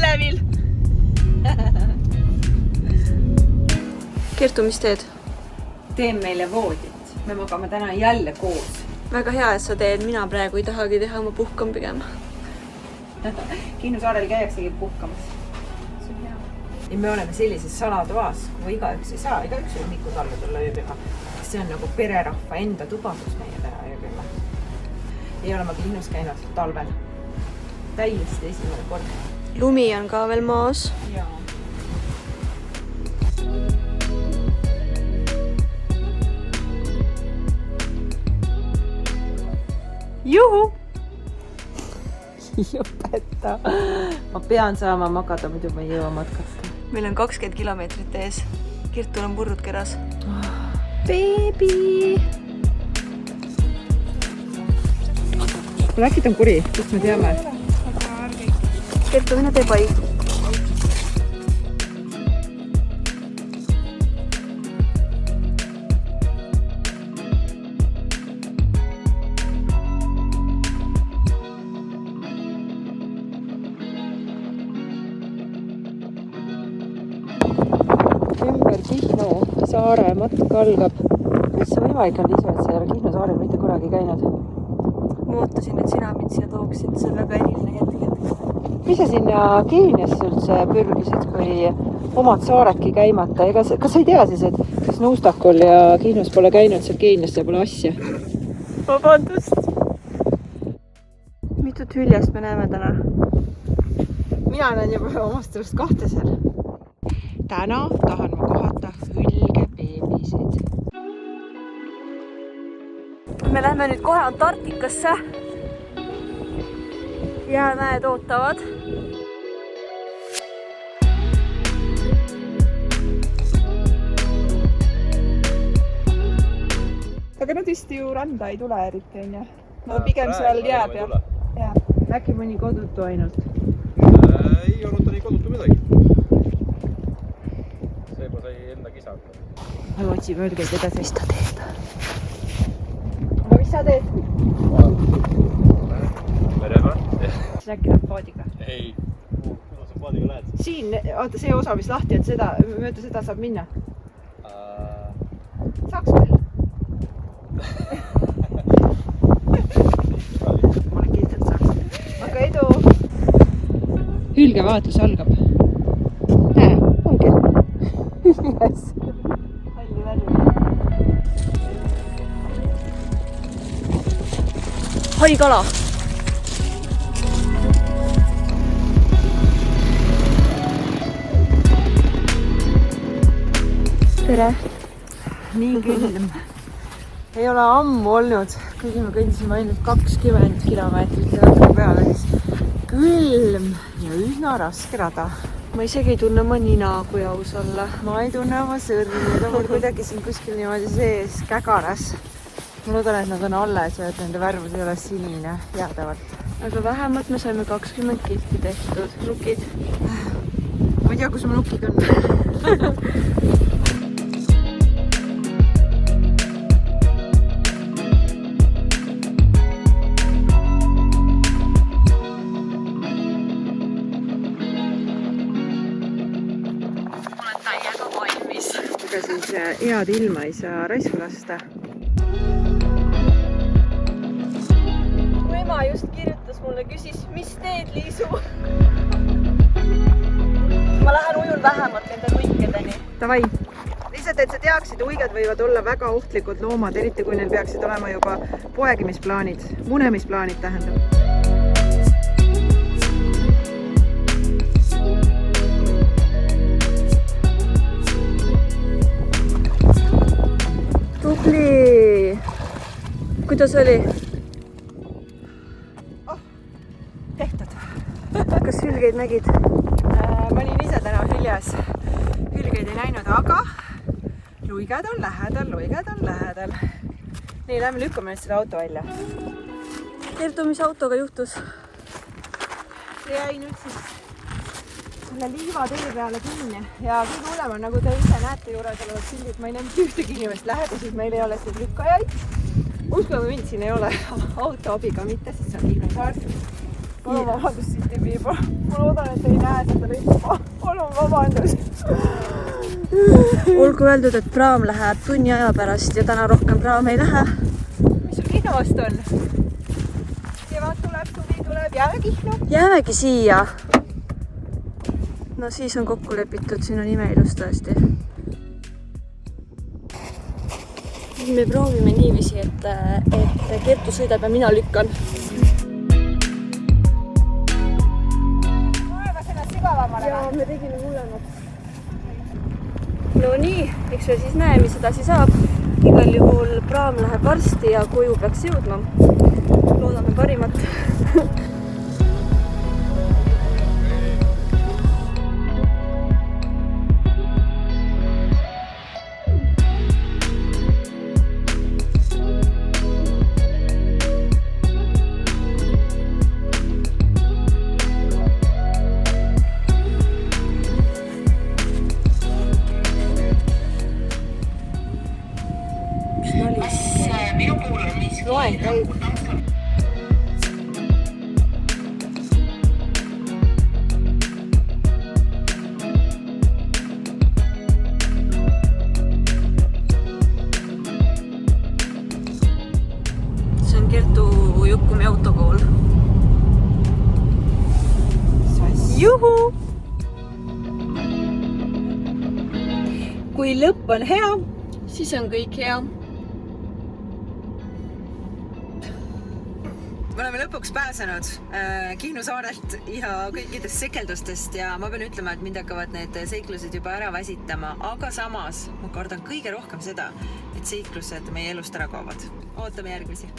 elevil. Kertu, mis teed? Teen meile voodit. Me magame täna jälle koos. Väga hea, et sa teed. Mina praegu ei tahagi teha, ma puhkan pigem. Kihnu saarel käiaksegi puhkamas. See on hea. Ja me oleme sellises salatoas, kui igaüks ei saa. Igaüks võib mikud alla tulla ööbima. See on nagu pererahva enda tubadus meie täna ööbima. Ei ole ma Kihnus käinud talvel. Täiesti esimene kord. Lumi on ka veel maas. Jaa. Juhu! Jopeta. Ma pean saama magada, muidu ma ei jõua matkata. Meil on 20 kilomeetrit ees. Kirtul on purrud keras. Baby! Kuule, äkki ta on kuri, kust me teame? Kirtu, mine tee pai. Ümber Kihnu saare matk algab. Kas see võimalik on, Liisu, et sa ei ole Kihnu saarel mitte kunagi käinud? Ma ootasin, et sina mind siia tooksid. See on väga eriline hetk. Mis sa sinna Keeniasse üldse pürgisid, kui omad saaredki käimata? Kas sa ei tea siis, et kas Nuustakul ja Kihnus pole käinud, seal Keeniasse pole asja? Vabandust! Mitut hüljest me näeme täna? Mina olen juba omast sellest kahtesel. Täna tahan ma kohata hülgebeebisid. Me lähme nüüd kohe Antarktikasse. Jäämäed ootavad. Aga nad vist ju randa ei tule eriti, on ju? No pigem seal jää peal. Äkki mõni kodutu ainult? Ei olnud ta nii kodutu midagi. See juba sai enda kisata. Aga otsime hülgeid edasi. Mis ta teeb? Aga mis sa teed? Merema? Siis äkki läheb paadiga? Ei. Kuidas sa paadiga lähed? Siin, oota see osa, mis lahti, et seda, mööda seda saab minna. Saaks küll. Ma olen kindel, et saaks. Aga edu! Hülgevaatus algab. Näe, ongi. Yes. Halli värvi. Haikala! Tere! Nii külm. Ei ole ammu olnud, kuigi me kõndisime ainult 20 kilomeetrit ja natuke peale, siis külm ja üsna raske rada. Ma isegi ei tunne oma nina, kui aus olla. Ma ei tunne oma sõrmi, ta mul kuidagi siin kuskil niimoodi sees kägaras. Ma loodan, et nad on alles ja et nende värvus ei ole sinine jäädavalt. Aga vähemalt me saime 20 kilti tehtud. Lukid. Ma ei tea, kus mu lukid on. Aga siis head ilma ei saa raisku lasta. Mu ema just kirjutas mulle, küsis, mis teed, Liisu? Ma lähen ujun vähemalt nende uikedeni. Davai. Lihtsalt, et sa teaksid, uiged võivad olla väga ohtlikud loomad, eriti kui neil peaksid olema juba poegimisplaanid, munemisplaanid tähendab. Tubli! Kuidas oli? Tehtud. Kas hülgeid nägid? Ma olin ise täna hüljes. Hülgeid ei näinud, aga luiged on lähedal. Nii, lähme lükkame nüüd selle auto välja. Kertu, mis autoga juhtus? See jäi nüüd siis selle liiva tee peale kinni ja kõige hullem on, nagu te ise näete juures olevat sildid, ma ei näe mitte ühtegi inimest läheduses, meil ei ole siin lükkajaid. Uskuge mind, siin ei ole auto abiga mitte, sest see on Kihnu saar. palun vabandust, City People. Ma loodan, et ei näe seda lippa. Palun vabandust. olgu öeldud, et praam läheb tunni aja pärast ja täna rohkem praam ei lähe. Mis sul Kihnost on? Kevad tuleb, suvi tuleb, jääme Kihnu. Jäämegi siia. No siis on kokku lepitud, siin on imeilus tõesti. Me proovime niiviisi, et Kertu sõidab ja mina lükkan. Oleme sellest sügavamale. Ja me tegime hullemaks. No nii, eks me siis näe, mis edasi saab. Igal juhul praam läheb varsti ja koju peaks jõudma. Loodame parimat. Loeng käib. See on Kertu Jukkumi autokool. Juhu! Kui lõpp on hea, siis on kõik hea. Me oleme lõpuks pääsenud Kihnu saarelt ja kõikidest sekeldustest ja ma pean ütlema, et mind hakkavad need seiklused juba ära väsitama, aga samas ma kardan kõige rohkem seda, et seiklused meie elust ära kaovad. Ootame järgmisi.